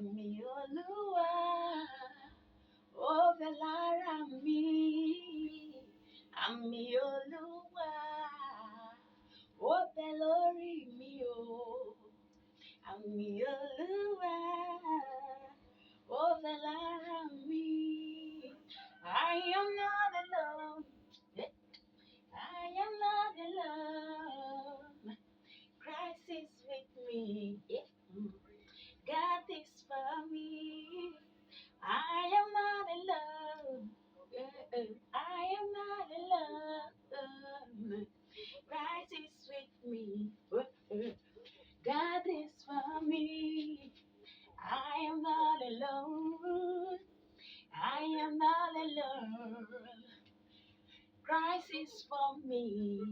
Àmì Olúwa, ó bẹ lára mi. Àmì Olúwa, ó bẹ lórí mi o. Àmì Olúwa, ó bẹ lára mi. I am not alone. I am not alone. Christ is with me. God is for me. I am not alone. I am not alone. Christ is with me. God is for me. I am not alone. I am not alone. Christ is for me.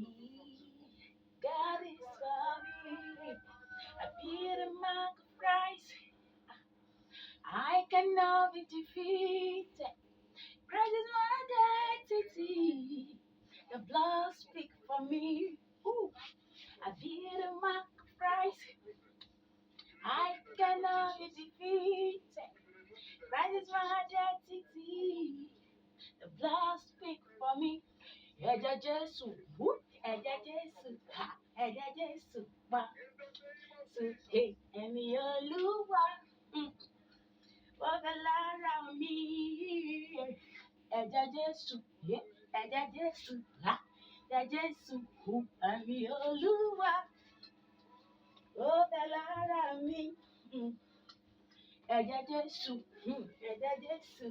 God is for me. I bear the mark of Christ. I cannot be defeated. Christ is my identity. The blood speaks for me. Ooh. I bear the mark of Christ. I cannot be defeated. Christ is my identity. The blood speaks for me. Ẹ̀jẹ̀ Jésù, ẹ̀jẹ̀ Jésù, ẹ̀jẹ̀ Jésù, pa sókè ẹ̀mí Olúwa, ó bẹ lára mi. Ẹ̀jẹ̀ Jésù, ẹ̀jẹ̀ Jésù, ẹ̀jẹ̀ Jésù, ẹ̀mí Olúwa, ó bẹ lára mi. Ẹ̀jẹ̀ Jésù, ẹ̀jẹ̀ Jésù,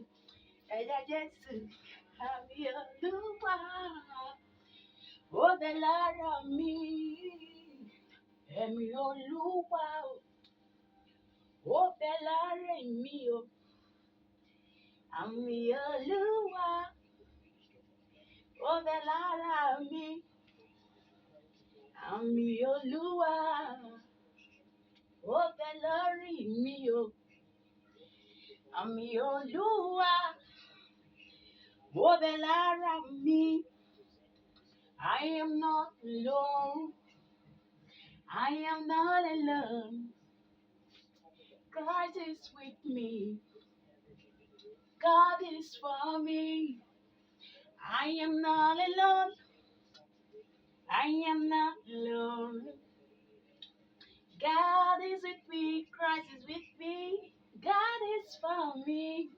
ẹ̀jẹ̀ Jésù, ẹ̀mí Olúwa. Ó bẹ lára mi, ẹ̀mí Olúwa o. Ó bẹ lára mi o, àmì Olúwa. Ó bẹ lára mi, àmì Olúwa. Ó bẹ lórí mi o, àmì Olúwa. Ó bẹ lára mi. I am not alone. I am not alone. God is with me. God is for me. I am not alone. I am not alone. God is with me. Christ is with me. God is for me.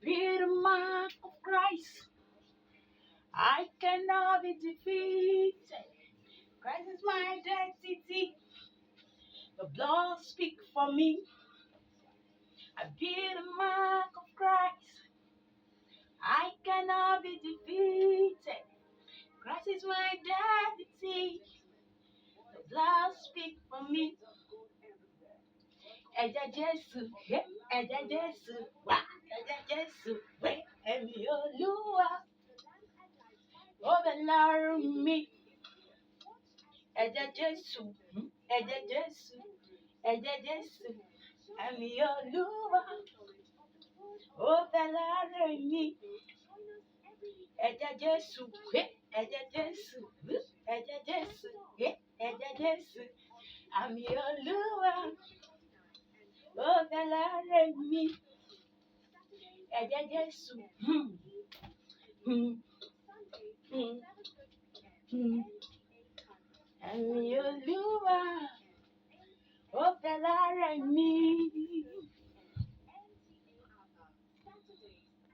Be the mark of Christ. I cannot be defeated. Christ is my identity. The blood speaks for me. I bear the mark of Christ. I cannot be defeated. Christ is my identity. The blood speaks for me. Ẹ̀jẹ̀ Jésù, ẹ̀jẹ̀ Jésù, wá, ẹ̀jẹ̀ Jésù, ẹ̀mí Olúwa. Ó bẹ lára mi. Ẹ̀jẹ̀ Jésù, ẹ̀jẹ̀ Jésù, ẹ̀jẹ̀ Jésù, ẹ̀mí Olúwa. Ó bẹ lára mi. Ẹ̀jẹ̀ Jésù, ẹ̀jẹ̀ Jésù, ẹ̀jẹ̀ Jésù, ẹ̀jẹ̀ Jésù, àmì Olúwa. Ó bẹ lára mi. Ẹ̀jẹ̀ Jésù, àmì Olúwa. Ó bẹ lára mi.